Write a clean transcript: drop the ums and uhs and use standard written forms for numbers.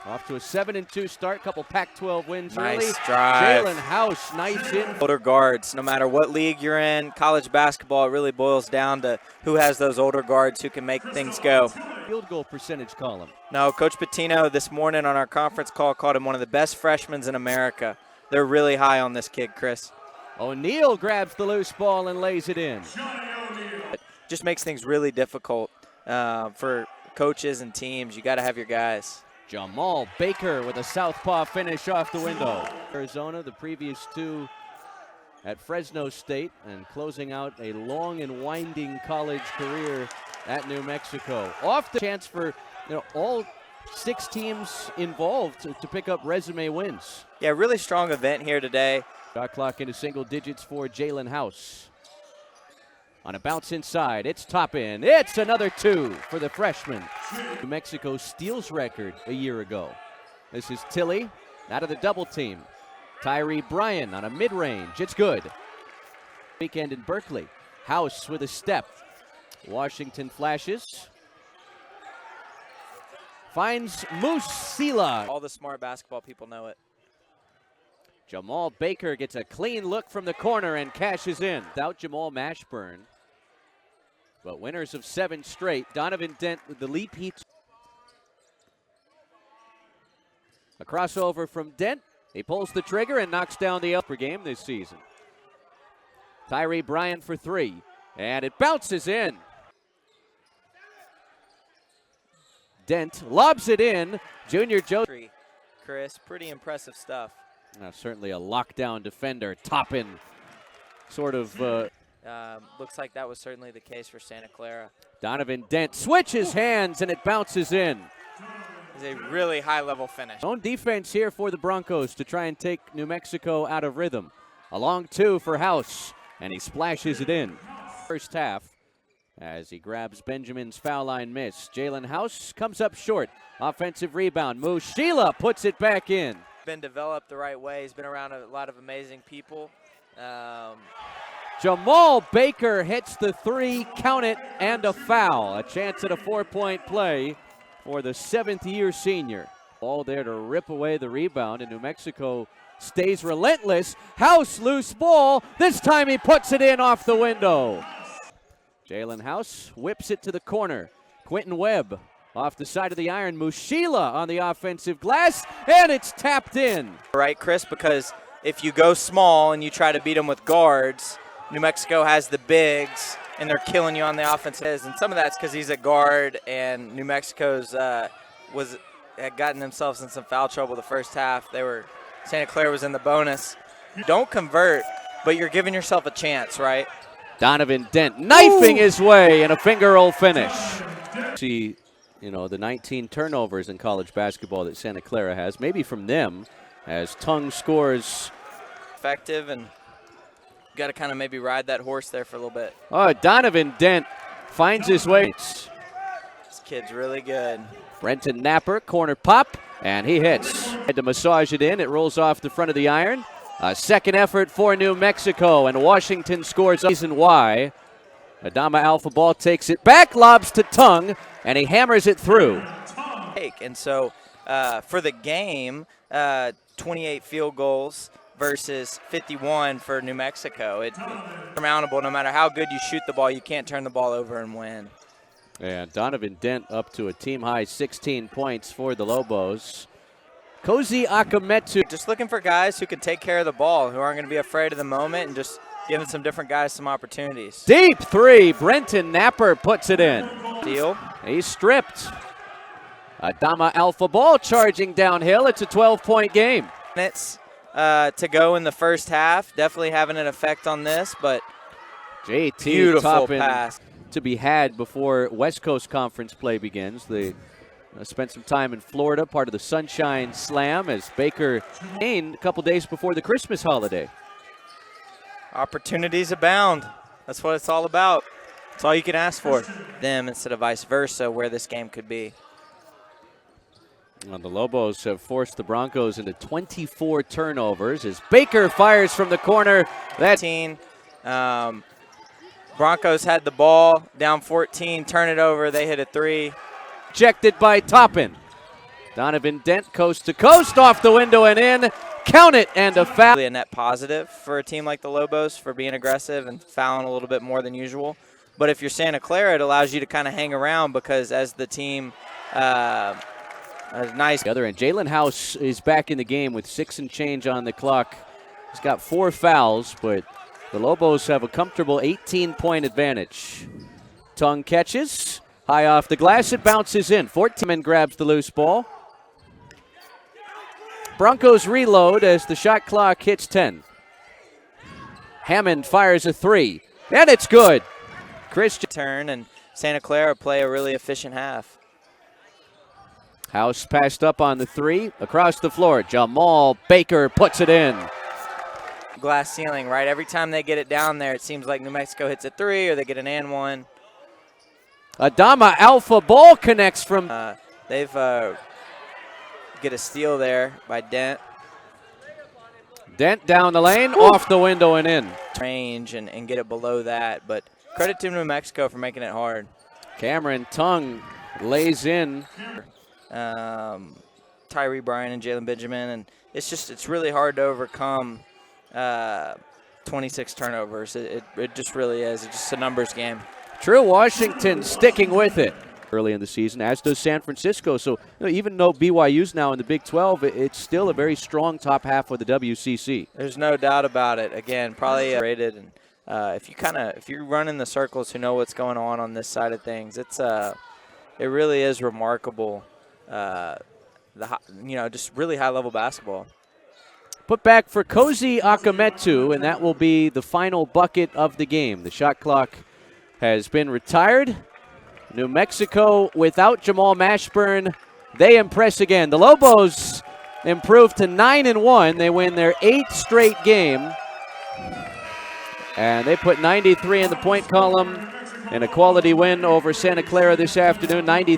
Off to a 7-2 start, couple Pac-12 wins early. Nice drive. Jalen House, nice in. Older guards, no matter what league you're in, college basketball, it really boils down to who has those older guards who can make things go. Field goal percentage column. No, Coach Patino this morning on our conference call called him one of the best freshmen in America. They're really high on this kid, Chris. O'Neal grabs the loose ball and lays it in. It just makes things really difficult for coaches and teams. You got to have your guys. Jamal Baker with a southpaw finish off the window. Arizona, the previous two at Fresno State, and closing out a long and winding college career at New Mexico. Off the chance for all 6 teams involved to pick up resume wins. Yeah, really strong event here today. Shot clock into single digits for Jalen House. On a bounce inside, it's top in. It's another 2 for the freshman. New Mexico steals record a year ago. This is Tilly out of the double team. Tyree Bryan on a mid-range. It's good. Weekend in Berkeley. House with a step. Washington flashes. Finds Musila. All the smart basketball people know it. Jamal Baker gets a clean look from the corner and cashes in. Without Jamal Mashburn. But winners of 7 straight. Donovan Dent with the leap heat. A crossover from Dent. He pulls the trigger and knocks down the upper game this season. Tyree Bryan for 3. And it bounces in. Dent lobs it in. Junior Joe. Chris, pretty impressive stuff. Certainly a lockdown defender. Toppin sort of. Looks like that was certainly the case for Santa Clara. Donovan Dent switches hands and it bounces in. It's a really high-level finish. Own defense here for the Broncos to try and take New Mexico out of rhythm. A long 2 for House, and he splashes it in. First half, as he grabs Benjamin's foul line miss. Jalen House comes up short. Offensive rebound. Musila puts it back in. Been developed the right way. He's been around a lot of amazing people. Jamal Baker hits the 3, count it, and a foul. A chance at a 4-point play for the 7th-year senior. All there to rip away the rebound, and New Mexico stays relentless. House, loose ball. This time he puts it in off the window. Jalen House whips it to the corner. Quentin Webb off the side of the iron. Musila on the offensive glass, and it's tapped in. Right, Chris, because if you go small and you try to beat them with guards, New Mexico has the bigs, and they're killing you on the offensive. And some of that's because he's a guard, and New Mexico's had gotten themselves in some foul trouble the first half. Santa Clara was in the bonus. Don't convert, but you're giving yourself a chance, right? Donovan Dent knifing his way in a finger roll finish. See, the 19 turnovers in college basketball that Santa Clara has, maybe from them, as Tung scores. Effective, and got to kind of maybe ride that horse there for a little bit. Oh, Donovan Dent finds his way. This kid's really good. Brenton Napper, corner pop, and he hits. Had to massage it in. It rolls off the front of the iron. A second effort for New Mexico, and Washington scores. Reason why. Adama Alpha Ball takes it back, lobs to Tung, and he hammers it through. And so for the game, 28 field goals versus 51 for New Mexico. It's surmountable. No matter how good you shoot the ball, you can't turn the ball over and win. And Donovan Dent up to a team-high 16 points for the Lobos. Kozi Akametu. Just looking for guys who can take care of the ball, who aren't going to be afraid of the moment, and just giving some different guys some opportunities. Deep 3. Brenton Napper puts it in. Deal. He's stripped. Adama Alpha Ball charging downhill. It's a 12-point game. Minutes to go in the first half. Definitely having an effect on this, but JT beautiful pass to be had before West Coast Conference play begins. They spent some time in Florida, part of the Sunshine Slam, as Baker gained a couple days before the Christmas holiday. Opportunities abound. That's what it's all about. That's all you can ask for. Them instead of vice versa, where this game could be. Well, the Lobos have forced the Broncos into 24 turnovers as Baker fires from the corner. That Broncos had the ball, down 14, turn it over, they hit a 3. Ejected by Toppin. Donovan Dent coast to coast, off the window and in. Count it, and a foul. A net positive for a team like the Lobos for being aggressive and fouling a little bit more than usual. But if you're Santa Clara, it allows you to kind of hang around because as the team, nice. The other end, Jalen House is back in the game with 6 and change on the clock. He's got 4 fouls, but the Lobos have a comfortable 18-point advantage. Tongue catches, high off the glass, it bounces in. 14 grabs the loose ball. Broncos reload as the shot clock hits 10. Hammond fires a 3, and it's good. Christian Turn, and Santa Clara play a really efficient half. House passed up on the 3, across the floor. Jamal Baker puts it in. Glass ceiling, right? Every time they get it down there, it seems like New Mexico hits a 3 or they get an and 1. Adama Alpha ball connects from. They've get a steal there by Dent. Dent down the lane, off the window and in. Range and get it below that, but credit to New Mexico for making it hard. Cameron Tongue lays in. Tyree Bryan and Jalen Benjamin, and it's really hard to overcome 26 turnovers. It just really is. It's just a numbers game. True Washington sticking with it early in the season, as does San Francisco. So even though BYU's now in the Big 12, it's still a very strong top half of the WCC. There's no doubt about it. Again, probably rated, and if you're running the circles who know what's going on this side of things, it really is remarkable. Just really high level basketball. Put back for Kozi Akametu, and that will be the final bucket of the game. The shot clock has been retired. New Mexico without Jamal Mashburn, they impress again. The Lobos improve to 9-1. They win their 8th straight game. And they put 93 in the point column in a quality win over Santa Clara this afternoon. 93.